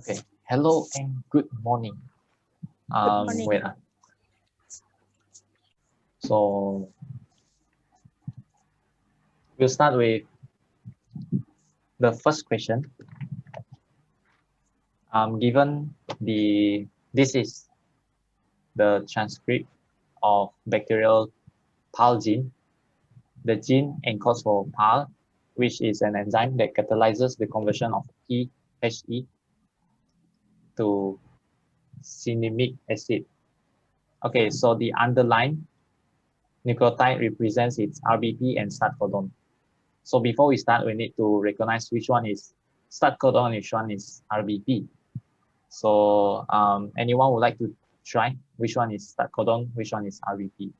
Okay. Hello and good morning. morning. Wait. So we'll start with the first question. Given this is the transcript of bacterial PAL gene. The gene encodes for PAL, which is an enzyme that catalyzes the conversion of PHE to cinnamic acid. Okay, so the underlying nucleotide represents its RBP and start codon. So before we start, we need to recognize which one is start codon, which one is RBP. So anyone would like to try which one is start codon, which one is RBP?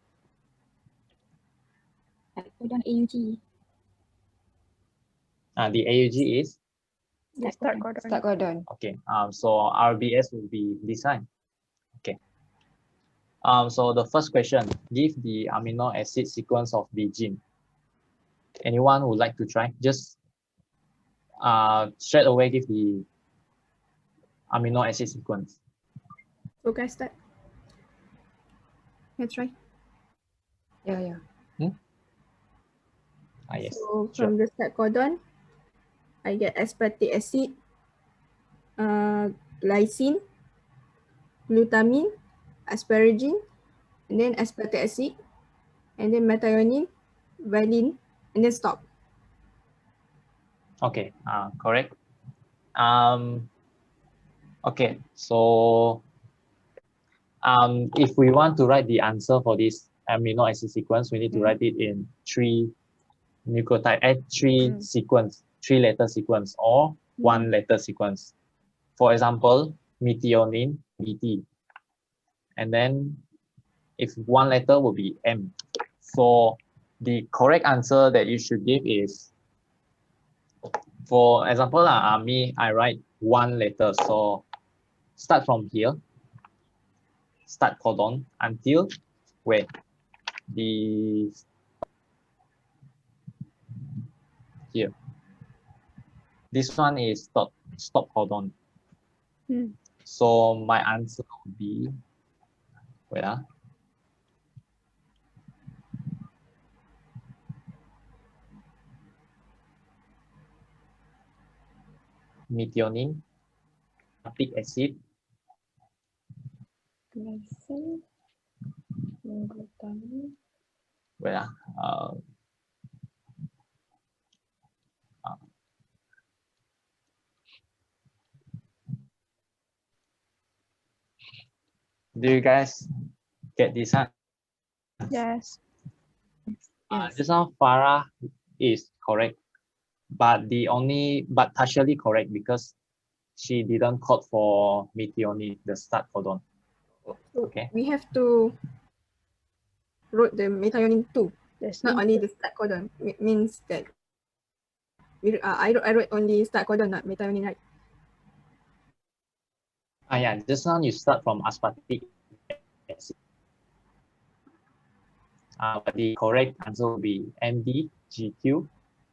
Start codon AUG. The AUG is? Start codon. Okay, so RBS will be this one. Okay. So the first question, give the amino acid sequence of the gene. Anyone would like to try? Just straight away give the amino acid sequence. So guys, start. Let's try. Yeah. Yes. So Sure. from the start codon, I get aspartic acid, glycine, glutamine, asparagine, and then aspartic acid, and then methionine, valine, and then stop. Okay, correct. Okay, so if we want to write the answer for this amino acid sequence, we need to write it in three nucleotide, three letter sequence or one letter sequence. For example, methionine, BT. And then if one letter will be M. So the correct answer that you should give is, for example, I write one letter. So start from here, start codon until where here. This one is stop codon. So my answer would be, methionine, lactic acid, Glycine, glutamine. Do you guys get this one? Yes. Just now FARAH is correct, but partially correct because she didn't code for methionine, the start codon. Okay. We have to wrote the methionine too. It's not only the start codon. It means that I wrote only start codon, not methionine, right? Yeah, just now you start from aspartic acid. But the correct answer will be MD, GQ,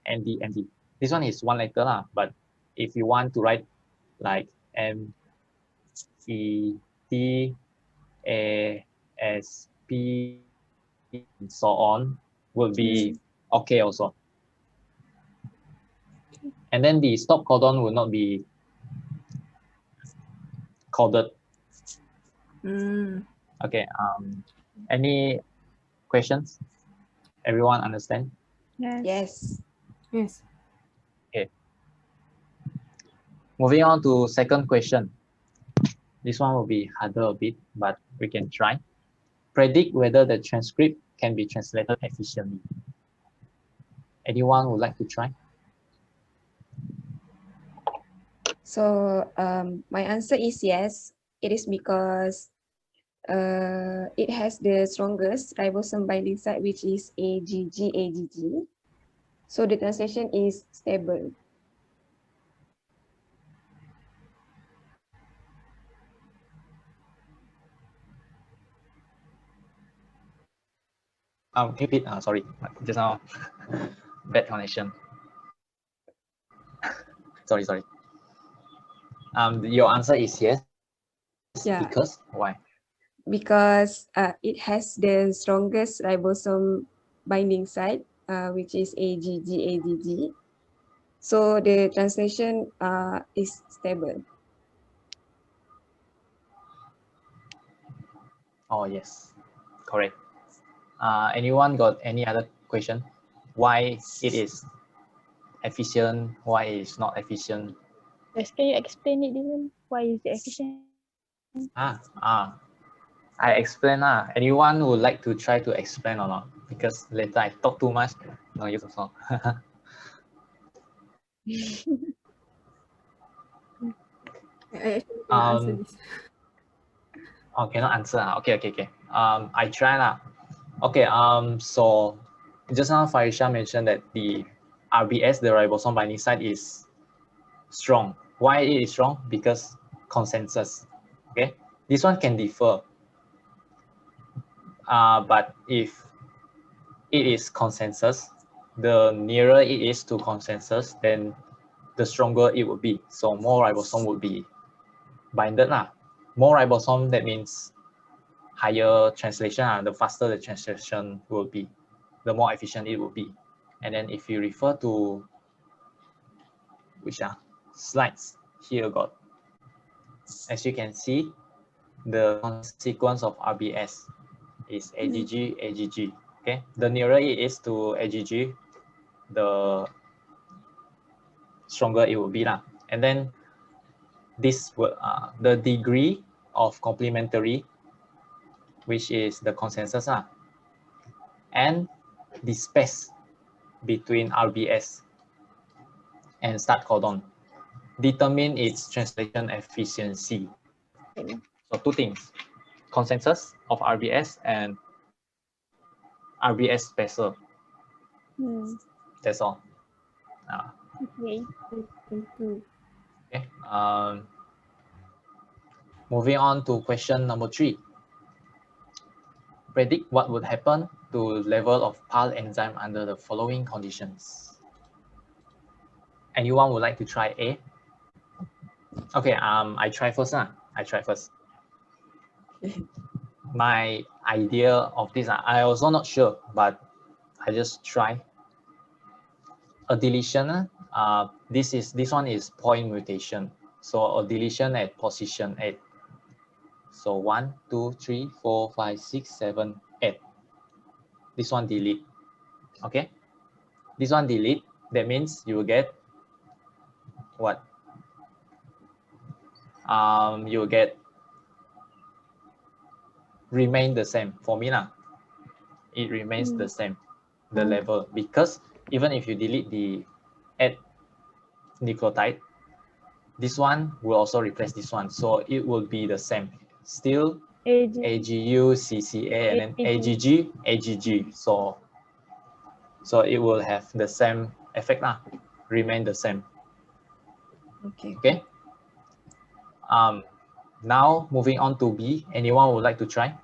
ND, MD. This one is one letter, but if you want to write like M, E, T, A, S, P, and so on, will be okay also. And then the stop codon will not be coded. Okay. Any questions? Everyone understand? Yes. Okay. Moving on to second question. This one will be harder a bit, but we can try. Predict whether the transcript can be translated efficiently. Anyone would like to try? So my answer is yes. It is because it has the strongest ribosome binding site, which is AGG. So the translation is stable. Repeat. Sorry, just now bad connection. Sorry. Your answer is yes. Yeah. Because why? Because it has the strongest ribosome binding site, which is AGG. So the translation is stable. Oh yes, correct. Anyone got any other question? Why it is efficient? Why it's not efficient? Yes, can you explain it, Dylan? Why is it efficient? I explain. Anyone would like to try to explain or not? Because later I talk too much. No use also. I actually cannot answer this. Oh, cannot answer. Okay. I try lah. Okay. So just now Farisha mentioned that the RBS, the ribosome binding site, is strong. Why it is strong? Because consensus. Okay. This one can differ. But if it is consensus, the nearer it is to consensus, then the stronger it would be. So more ribosome would be binded lah. More ribosome, that means higher translation. The faster the translation will be, the more efficient it will be. And then if you refer to which slides here got, as you can see, the consequence of RBS is AGG. Okay, the nearer it is to AGG, the stronger it will be lah. And then this will the degree of complementary, which is the consensus and the space between RBS and start codon determine its translation efficiency. So two things: consensus of RBS and RBS spacer. That's all. Okay. Okay. Moving on to question number 3. Predict what would happen to level of PAL enzyme under the following conditions. Anyone would like to try A? Okay, I try first. My idea of this, I also not sure, but I just try. A deletion, this one is point mutation. So a deletion at position 8. So 1, 2, 3, 4, 5, 6, 7, 8. This one delete. Okay. This one delete. That means you will get what? You will get remain the same for me lah. It remains the same, the level, because even if you delete the add nucleotide, this one will also replace this one, so it will be the same. Still AGU, CCA, and then AGG. So it will have the same effect lah, remain the same. Okay. Now moving on to B. Anyone would like to try?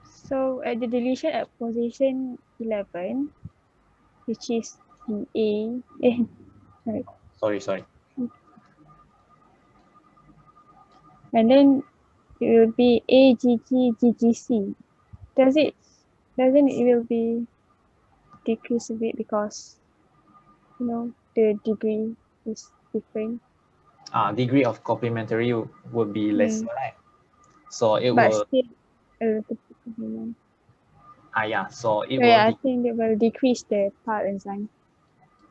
So at the deletion at position 11, which is Sorry. And then it will be AGG. Doesn't it will be decrease a bit because the degree is different. Degree of complementary would be less, right? So it but will. Still a little bit complement. Yeah. So it So will. yeah, I think it will decrease the PAL enzyme.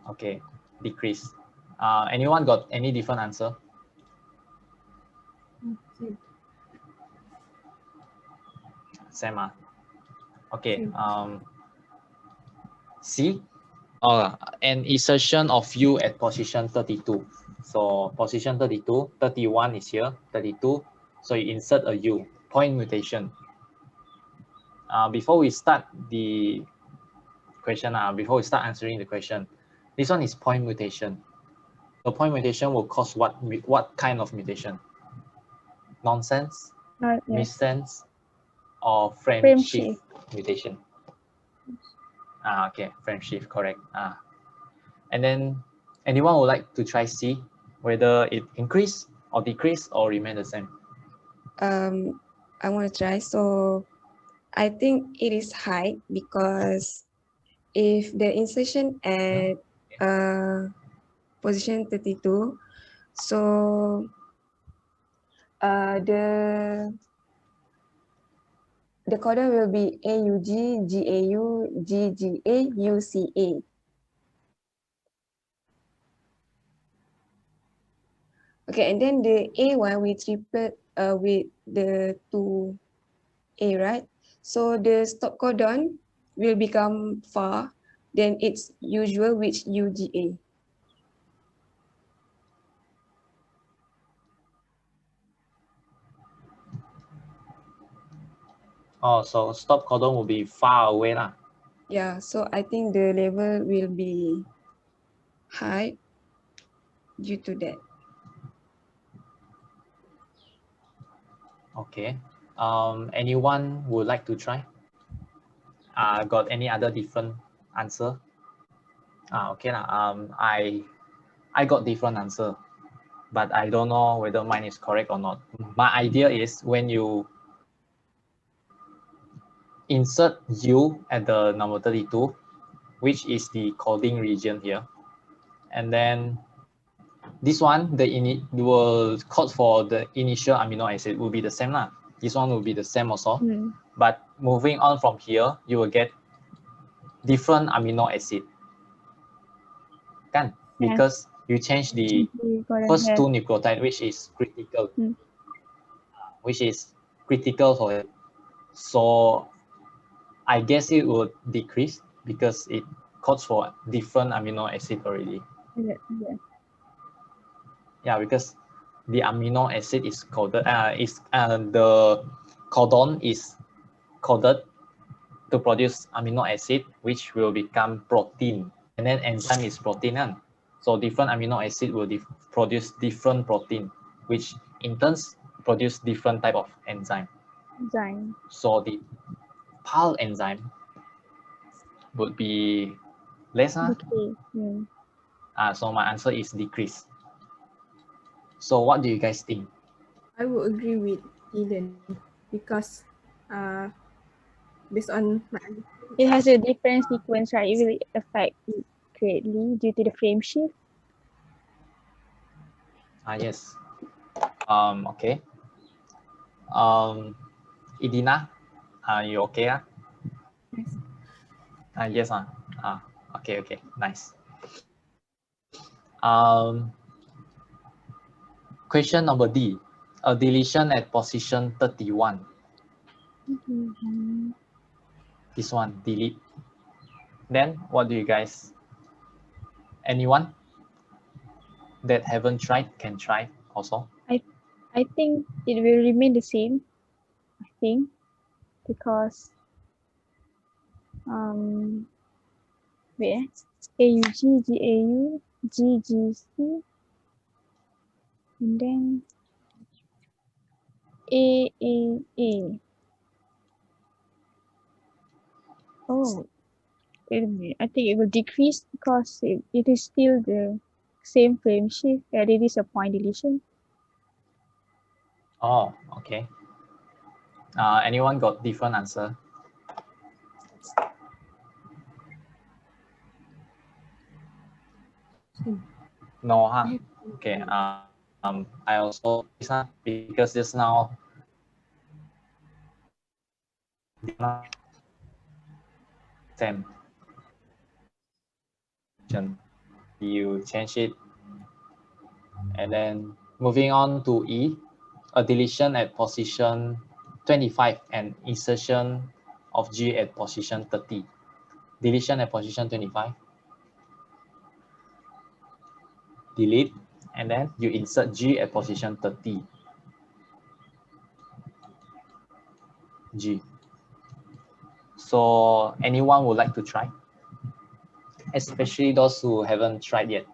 Okay, decrease. Anyone got any different answer? Same. Okay. C. An insertion of U at position 32. So position 32, 31 is here, 32. So you insert a U, point mutation. Before we start the question, before we start answering the question, this one is point mutation. The point mutation will cause what kind of mutation? Nonsense, missense, or frame shift mutation? Okay, frame shift, correct. And then anyone would like to try C? whether it increase or decrease or remain the same? I want to try. So I think it is high because if the insertion at position 32, so the codon will be AUG, GAU, GGA, UCA. Okay, and then the A1 we triplet with the 2A, right? So the stop codon will become FAR, then its usual, which UGA. Oh, so stop codon will be far away lah. Yeah, so I think the level will be high due to that. Okay. Anyone would like to try? Got any other different answer? Okay lah. I got different answer, but I don't know whether mine is correct or not. My idea is when you insert U at the number 32, which is the coding region here, and then this one, will code for the initial amino acid will be the same lah. This one will be the same also. But moving on from here, you will get different amino acid. Kan? Because you change the first two nucleotide, which is critical. Which is critical for it. So I guess it would decrease because it codes for different amino acid already. Yeah, because the amino acid is coded, the codon is coded to produce amino acid, which will become protein. And then enzyme is protein. So different amino acid will produce different protein, which in turn produce different type of enzyme. So the PAL enzyme would be less. So my answer is decrease. So what do you guys think? I would agree with Eden because based on my It has a different sequence, right? It will affect it greatly due to the frame shift. Yes. Okay. Idina, are you okay? Yes. Yes. Okay. Nice. Question number D. A deletion at position 31. This one, delete. Then what do you guys, anyone that haven't tried can try also? I think it will remain the same. I think because AUG, GAU, GGC, and then AAA. Oh, wait a minute. I think it will decrease because it is still the same frame shift, and it is a point deletion. Oh, okay. Anyone got different answer? No, huh? Okay. I also because just now same. You change it, and then moving on to E, a deletion at position 25 and insertion of G at position 30. Deletion at position 25. Delete, and then you insert G at position 30. G. So anyone would like to try? Especially those who haven't tried yet.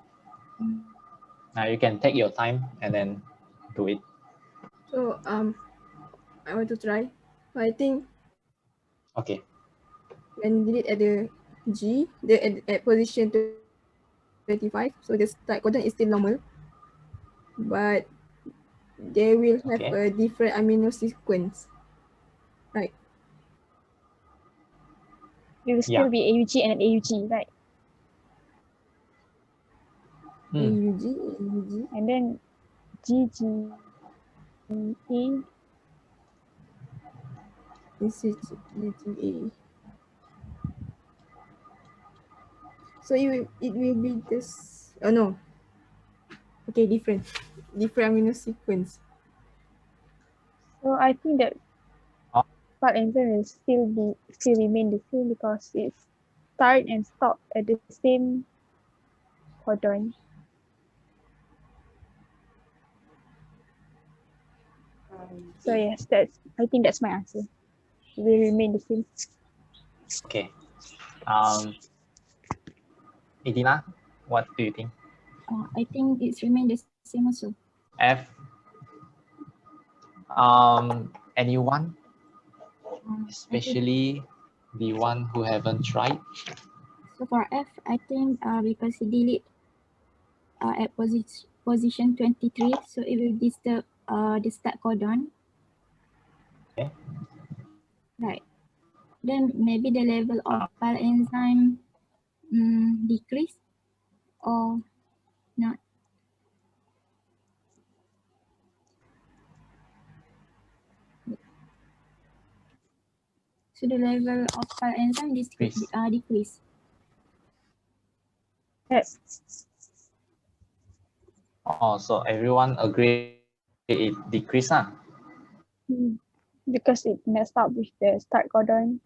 Now you can take your time and then do it. So I want to try. So I think Okay. when delete at the at position 25, so the start codon is still normal. but they will have Okay. a different amino sequence, right? It will Yeah. still be AUG and AUG, right? AUG, AUG. And then GGA. This is GGA. So it will be this. Oh no. Okay, different amino sequence. So I think that Oh. part enzyme will still remain the same because it start and stop at the same codon. So yes, I think that's my answer. It will remain the same. Okay. Edina, what do you think? I think it's remain the same also. F. Anyone, especially the one who haven't tried? So for F, I think because he delete at position 23, so it will disturb the start codon. Okay. Right. Then maybe the level of PAL enzyme decrease or not. So the level of PAL enzyme decrease. Yes. Oh, so everyone agree it decrease, huh? Because it messed up with the start codon.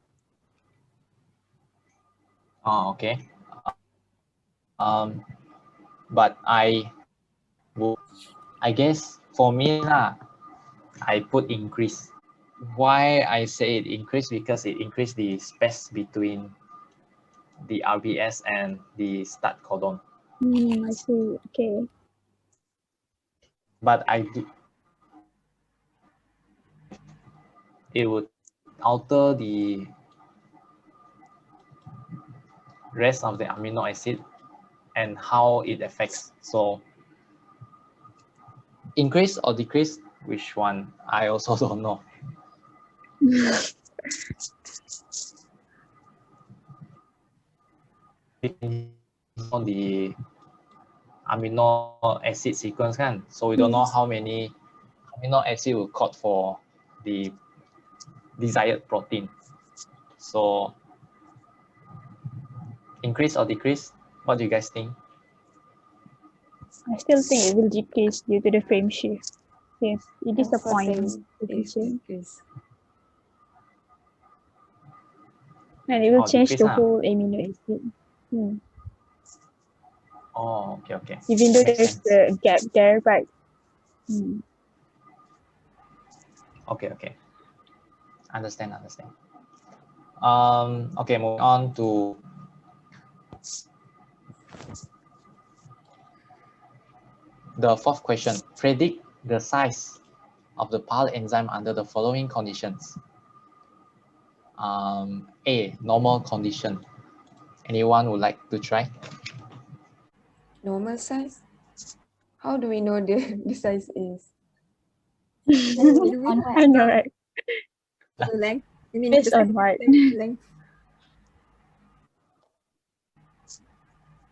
Oh, okay. But I guess for me lah, I put increase. Why I say it increase? Because it increased the space between the RBS and the start codon. I see. Okay. But it would alter the rest of the amino acid and how it affects. So increase or decrease, which one? I also don't know. On the amino acid sequence kan, so we don't know how many amino acid will code for the desired protein. So increase or decrease, what do you guys think? I still think it will decrease due to the frame shift. Yes, it is the point. And it will change decrease, the whole amino acid. Oh, okay. Even though Makes there's sense. the gap there, but Okay. Understand. Okay, moving on to the fourth question. Predict the size of the PAL enzyme under the following conditions. A, normal condition. Anyone would like to try? Normal size? How do we know the size is? On what? I know, right? The length. You mean Based the on what? length?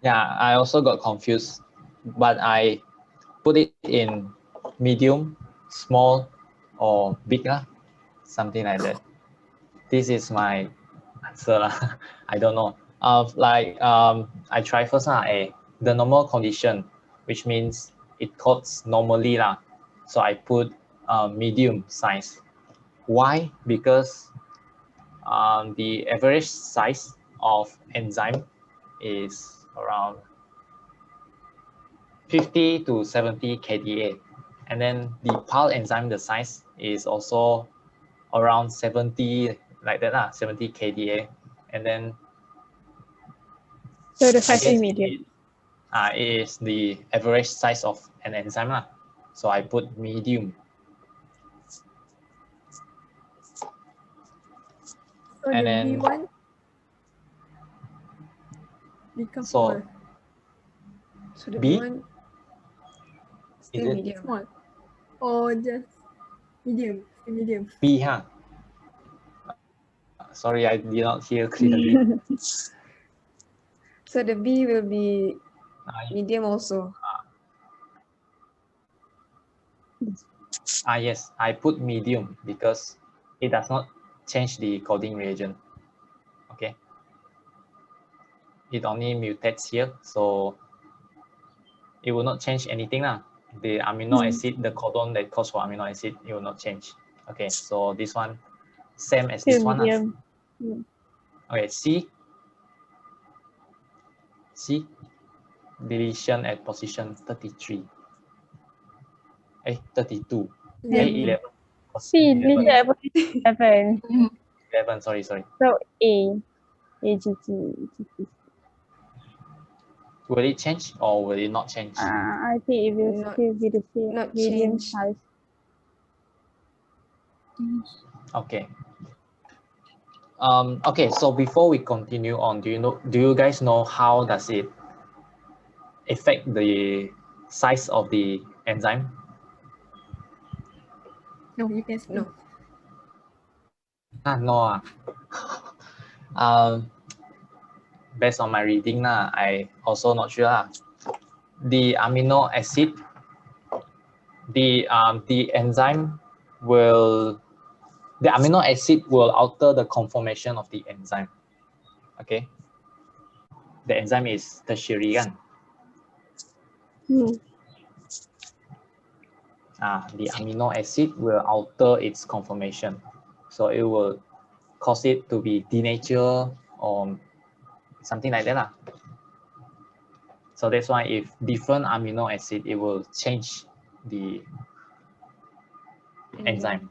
Yeah, I also got confused, but I put it in medium, small, or big, something like that. This is my answer. I don't know. I try first, the normal condition, which means it codes normally. So I put medium size. Why? Because the average size of enzyme is around 50 to 70 kDa. And then the PAL enzyme, the size is also around 70, like that, 70 kDa. And then So the I size guess is medium. it is the average size of an enzyme. So I put medium. So And the then B1 becomes so small. So the B? B1 Is Still it medium. Small. Or just medium. Still medium. B, huh? Sorry, I did not hear clearly. So the B will be I- medium also. yes, I put medium because it does not change the coding reagent. Okay. It only mutates here, so it will not change anything. The amino acid, the codon that codes for amino acid, it will not change. Okay, so this one, same as this Still one. medium. Okay, C, deletion at position 33. 32. 11. C, delete 11. at position 7. 11, sorry. So AGG. Will it change or will it not change? I think it will Not- still be the same not medium change. size. Okay. Okay, so before we continue on, do you guys know how does it affect the size of the enzyme? No, you can speak. No. No. Based on my reading, I also not sure. The amino acid, the enzyme will, the amino acid will alter the conformation of the enzyme. Okay. The enzyme is tertiary, kan? The amino acid will alter its conformation. So it will cause it to be denatured or something like that. So that's why if different amino acid, it will change the enzyme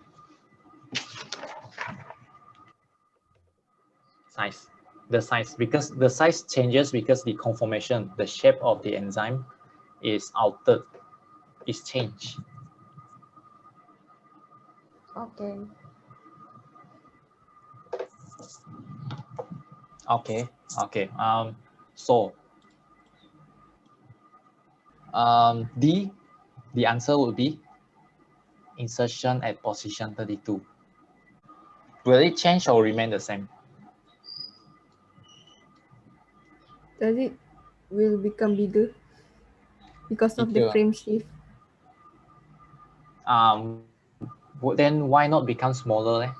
size. The size, because the size changes because the conformation, the shape of the enzyme is altered, is changed. Okay. Okay. So D, the answer would be insertion at position 32. Will it change or remain the same? Does it will become bigger because of the Bigger. frame shift? Then why not become smaller?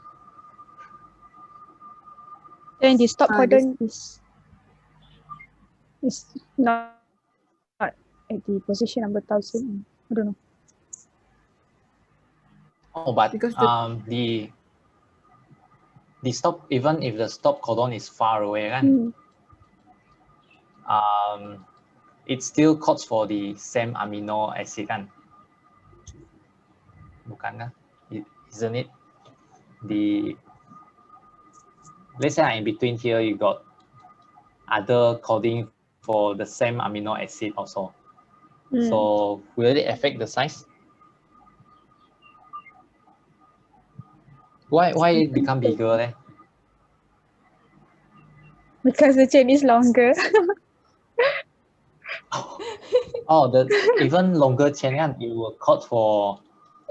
Then the stop Ah, codon is not at the position number 1000. I don't know. Oh, but Because the stop, even if the stop codon is far away, kan? It still codes for the same amino acid, kan? Bukan, isn't it? Let's say in between here, you got other coding for the same amino acid also. So will it affect the size? Why it become bigger? Because the chain is longer. Oh, the even longer chain, kan? It will code for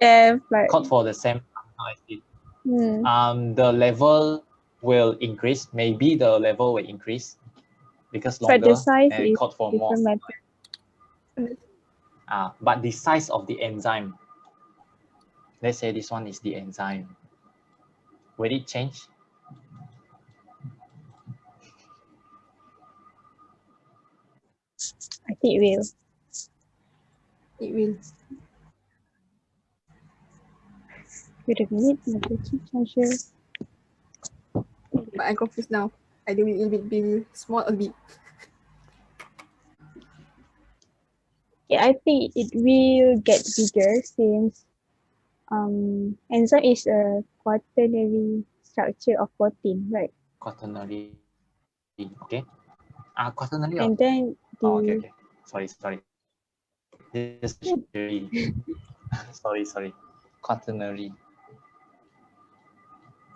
Like the same amino acid. mm. The level will increase. Maybe the level will increase because But longer the size and is code for more. different method. But the size of the enzyme, let's say this one is the enzyme, will it change? I think it will. it will. Wait a minute, sure. But I'm confused now. I do it will be small a bit. Yeah, I think it will get bigger since enzyme is a quaternary structure of protein, right? Quaternary. Okay. Quaternary. And then the okay. Sorry. This is sorry. Quaternary.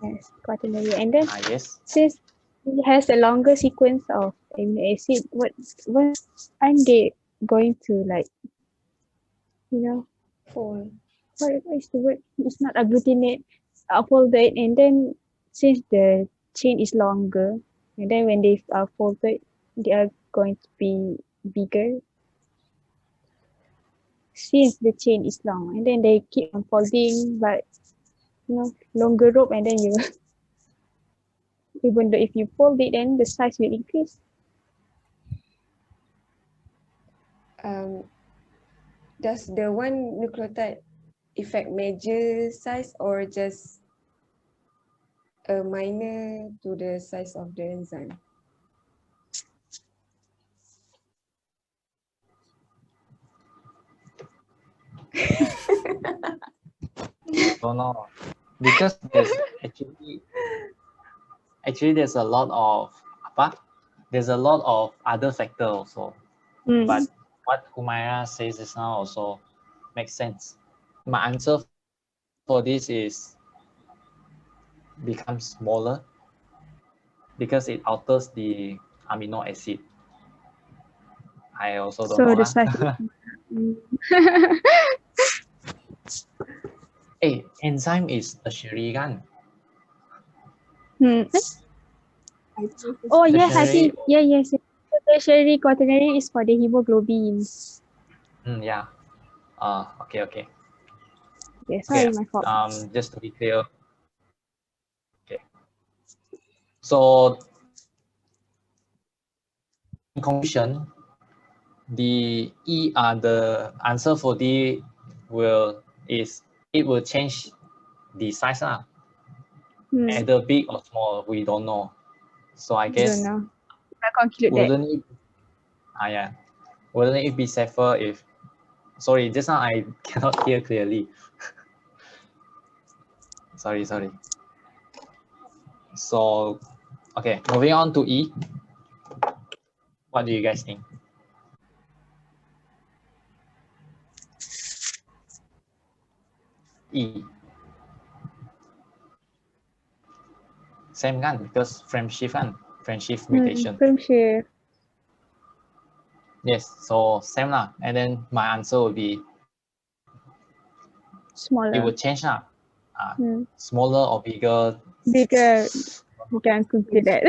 yes, quaternary. And then Yes. since it has a longer sequence of amino acid, what aren't they going to like you know, Fold. what is the word? It's not agglutinate, folded, and then since the chain is longer, and then when they are folded, they are going to be bigger. Since the chain is long, and then they keep on folding, but you know, longer rope, and then you, even though if you fold it, then the size will increase. Does the one nucleotide affect major size or just a minor to the size of the enzyme? Don't know, because there's actually there's a lot of there's a lot of other factors also. But what Humaira says just now also makes sense. My answer for this is becomes smaller because it alters the amino acid. I also don't So know. the size. Hey, enzyme is tertiary kan? Oh yes, I Tertiary. think yes. The tertiary, quaternary is for the hemoglobins. Yeah. Okay. Okay, sorry, my fault. Just to be clear. Okay. So in conclusion, the answer for D will change the size either big or small, we don't know. So I guess don't know. I conclude that. Wouldn't it be safer if, sorry, just now I cannot hear clearly. sorry. So okay, moving on to E. What do you guys think? E. Same kan, because frame shift mutation. Frame shift. Yes, so same lah. And then my answer would be Smaller. it would change lah. Smaller or bigger. Bigger. You can conclude that.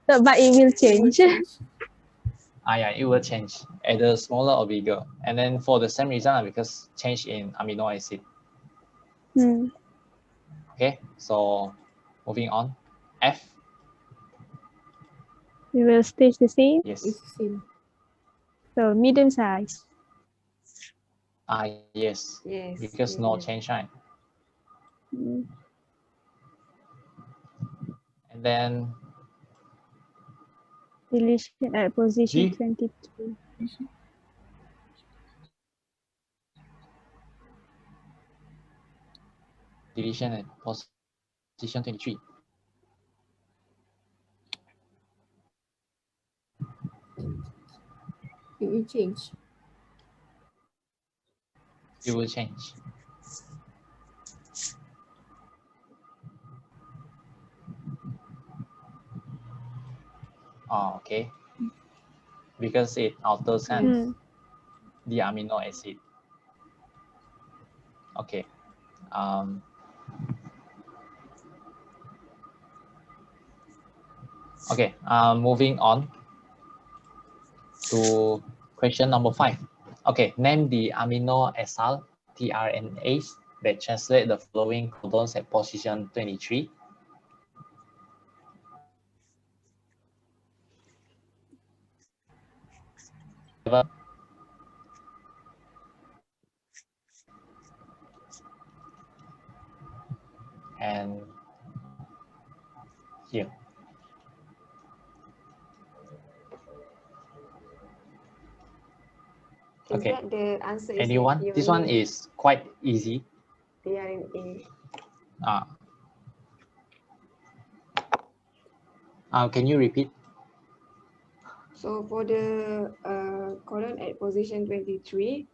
So, but it will change. Yeah, it will change either smaller or bigger. And then for the same reason, because change in amino acid. Okay, so moving on. F. It will stay the same. Yes. It's the same. So medium size. Yes. Yes. Because no change, right? And then Deletion at position G. 22. Deletion at position 23. It will change. It will change. Okay. Because it alters the amino acid. Okay. Okay. Moving on to question number 5. Okay. Name the amino acyl tRNAs that translate the following codons at position 23. And here. Okay. Is that the answer? Anyone? This one is quite easy. tRNA. Can you repeat? So for the codon at position 23,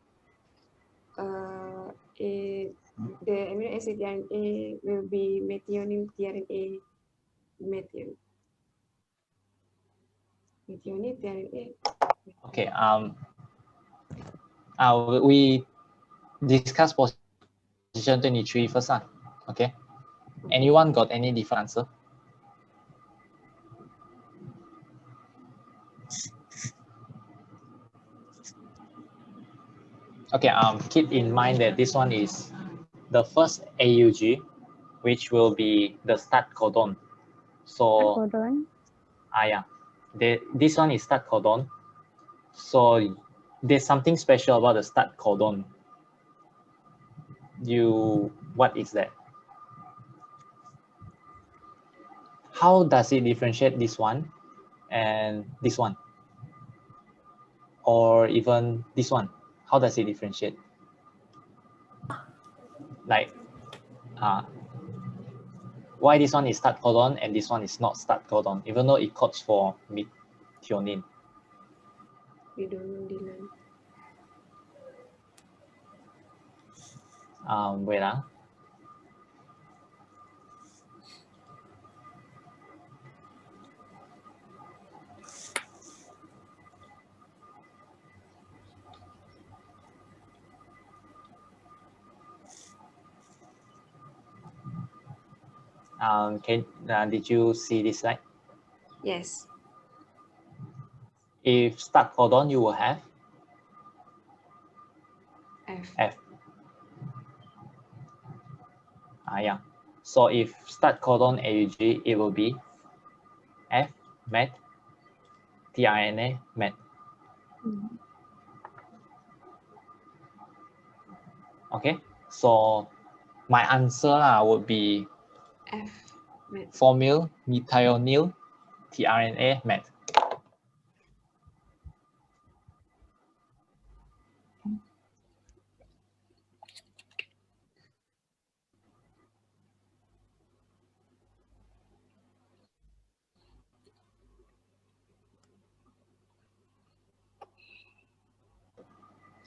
the amino acid tRNA will be methionine tRNA methionine tRNA. Okay. We discuss position 23 first. Okay. Anyone got any different answer? Okay, keep in mind that this one is the first AUG, which will be the start codon. So, Codon. yeah, this one is start codon. So there's something special about the start codon. What is that? How does it differentiate this one and this one? Or even this one? How does it differentiate? Like, why this one is start codon and this one is not start codon, even though it codes for methionine? We don't know, Dylan. Wait. Did you see this slide? Yes. If start codon, you will have F. Yeah. So if start codon AUG, it will be F met tRNA met. Okay. So my answer would be F met. formyl methionine tRNA met.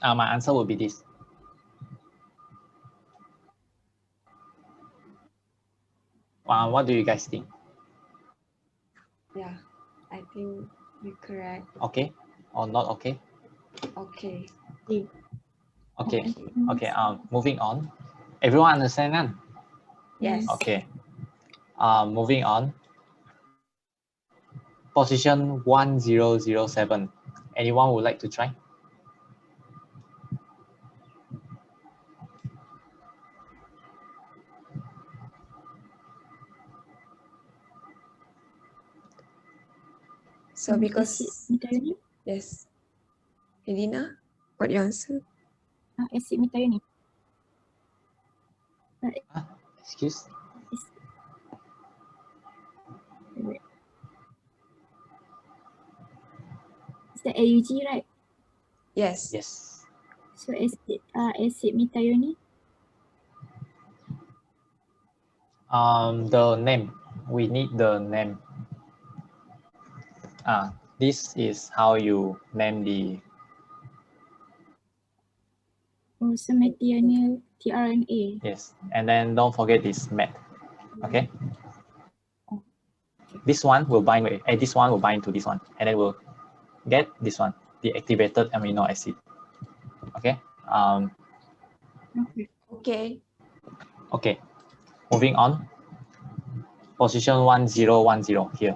My answer would be this. What do you guys think? Yeah, I think you're correct. Okay or not okay? Okay. Okay. Okay. Moving on. Everyone understand that? Yes. Okay. Moving on. Position 1007. Anyone would like to try? So because methionine, yes. Edina, what your answer? acid methionine. Excuse? It's the AUG, right? Yes. Yes. So acid methionine. The name. We need the name. This is how you name the. So methionine tRNA. Yes. And then don't forget this met. Okay. This one will bind with, this one will bind to this one, and then we'll get this one, the activated amino acid. Okay. Okay. Okay. Moving on. Position 1010 here.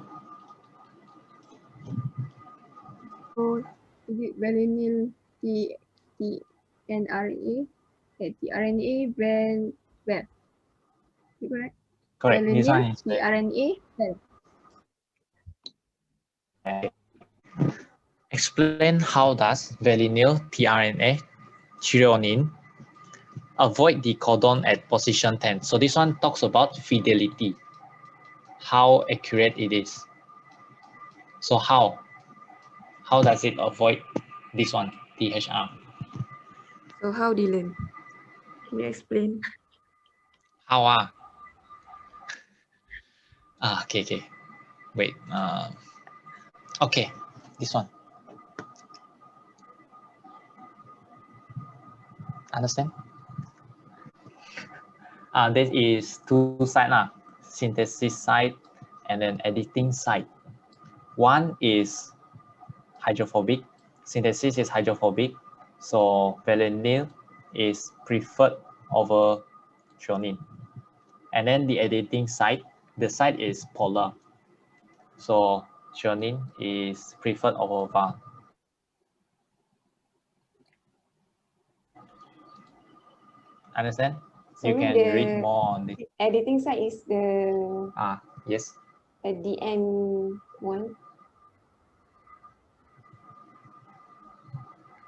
So is it valine tRNA? tRNA when well. Is it correct? Correct. This one is tRNA well. Explain how does valine tRNA threonine avoid the codon at position 10. So this one talks about fidelity, how accurate it is. So how does it avoid this one, THR? So how, Dylan? Can you explain? How okay. Wait. Okay, this one. Understand? There is two sides, synthesis side and then editing side. One is hydrophobic. Synthesis is hydrophobic. So valine is preferred over threonine. And then the editing site, the site is polar. So threonine is preferred over var. Understand? You Sorry, can read more on this. editing site is the Yes. at the end one.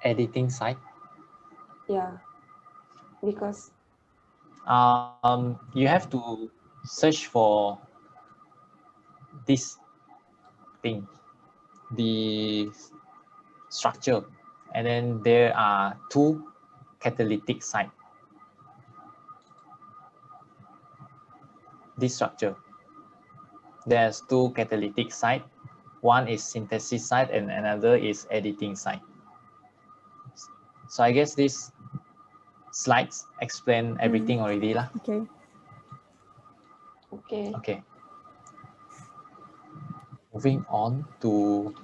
Editing site. Yeah, because You have to search for this thing, the structure, and then there are two catalytic sites. This structure, there's two catalytic sites. One is synthesis site and another is editing site. So I guess these slides explain everything already lah. Okay. okay. Okay. Moving on to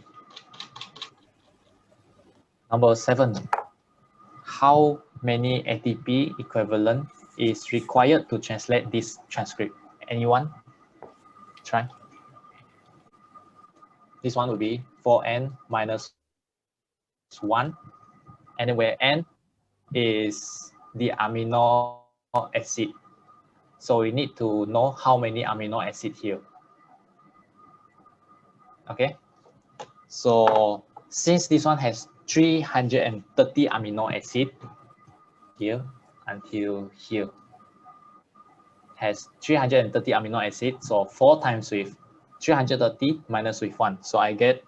number 7. How many ATP equivalent is required to translate this transcript? Anyone? Try. This one will be 4n minus 1. And then where n is the amino acid. So we need to know how many amino acid here. Okay. So since this one has 330 amino acid here until here has 330 amino acid. So 4 times with 330 minus with 1. So I get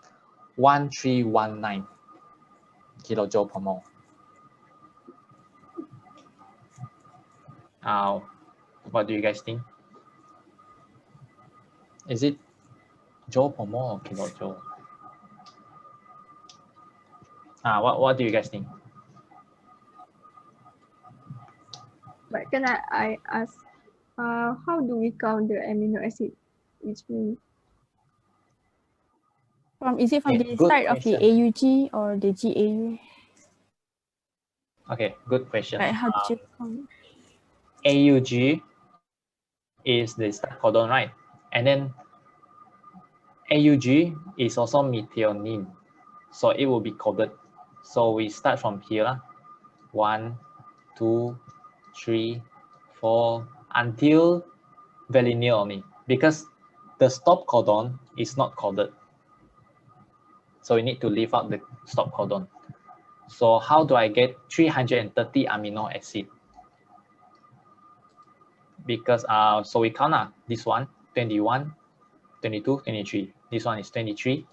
1319 kilojoule per mole. What do you guys think? Is it joule per mole or kilojoule? What do you guys think? But can I ask, how do we count the amino acid? Which means is it from Yeah, the good start of the question. AUG or the GAU? Okay, good question. Like how did you count? AUG is the start codon, right? And then AUG is also methionine, so it will be coded. So we start from here, 1, 2, 3, 4, until valine only, because the stop codon is not coded. So we need to leave out the stop codon. So how do I get 330 amino acid? Because so we count this one, 21, 22, 23. This one is 23.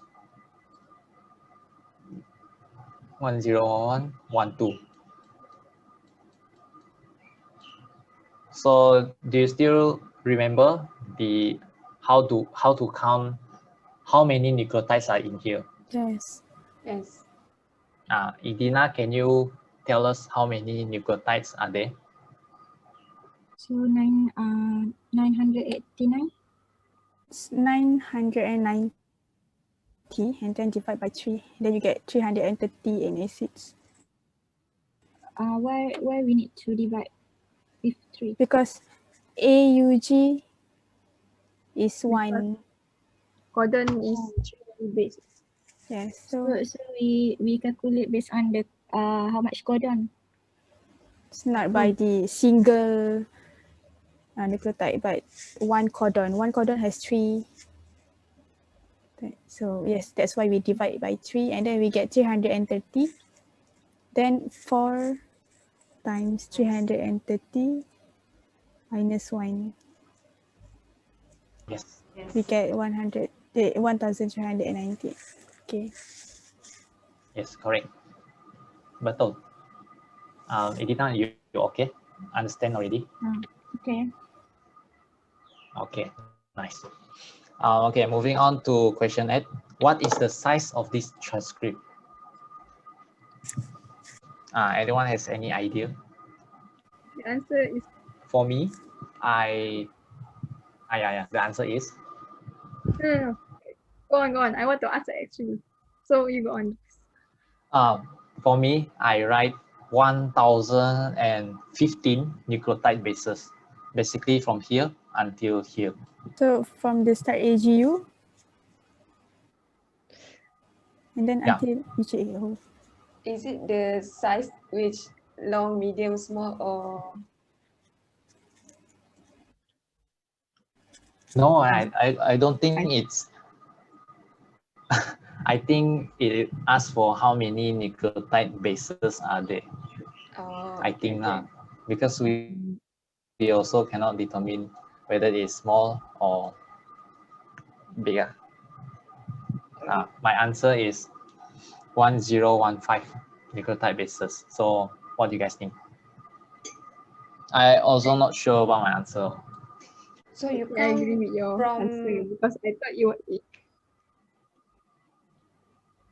101, 12. So do you still remember the how to count how many nucleotides are in here? Yes. Yes. IRDEENA, can you tell us how many nucleotides are there? So 989. It's 990 and then divide by 3. Then you get 330 in acids. Why we need to divide with 3? Because AUG is 1. Codon is 3 base. Yes. So we calculate based on the how much codon. It's not by the single nucleotide, but one codon. One codon has 3. So yes, that's why we divide by 3 and then we get 330. Then 4 times 330 minus 1. Yes. We get 1,390. Okay. Yes, correct. Betul. IRDEENA, you okay? Understand already? Okay. Okay, nice. Okay, moving on to question 8. What is the size of this transcript? Anyone has any idea? The answer is For me, the answer is no. Go on. I want to answer actually. So you go on. for me, I write 1015 nucleotide bases, basically from here until here. So from the start AGU, and then Yeah. until UCAO. Is it the size which long, medium, small, or No, I don't think it's. I think it asks for how many nucleotide bases are there. oh, I think because we also cannot determine whether it's small or bigger. My answer is 1015 nucleotide bases. So what do you guys think? I also not sure about my answer. So you I count agree with your from. answer because I thought you were.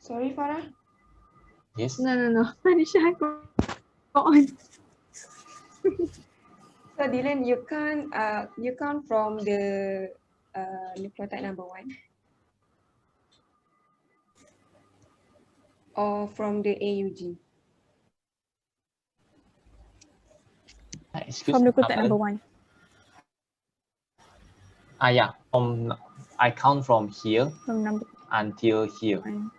Sorry, Farah. Yes. No. Farisha, go on. So Dylan, you count from the nucleotide number 1, or from the AUG. From nucleotide number 1. Yeah. I count from here From number until here. 1.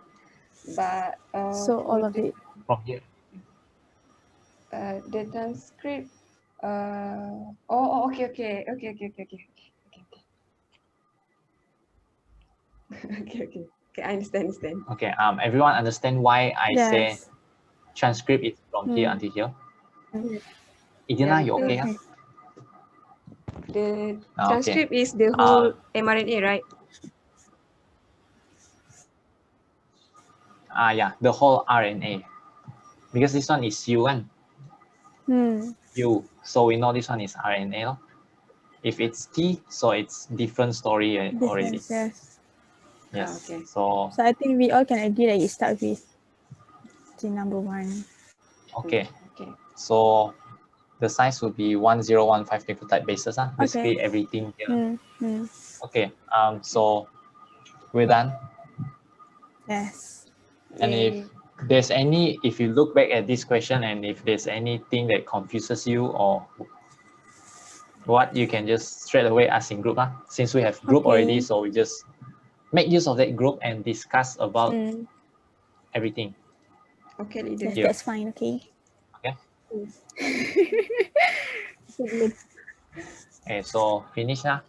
But So all of it. From here. The transcript. Okay. Okay. I understand. Okay. Everyone understand why I say Yes. transcript is from here until here? Mm. Idina, Yeah, you okay? because the Okay. transcript is the whole mRNA, right? Yeah, the whole RNA. Because this one is U one. U. So we know this one is RNA. No? If it's T, so it's different story already. Yes. Yes. Okay. So So I think we all can agree that it starts with the number 1. okay. Okay. So the size would be 1015 nucleotide bases. Basically everything here. Okay. So we're done. Yes. And if you look back at this question and if there's anything that confuses you or what, you can just straight away ask in group. Since we have group already, so we just make use of that group and discuss about everything. Okay, leader. Yes, that's fine. Okay. Okay. Okay, so finish now.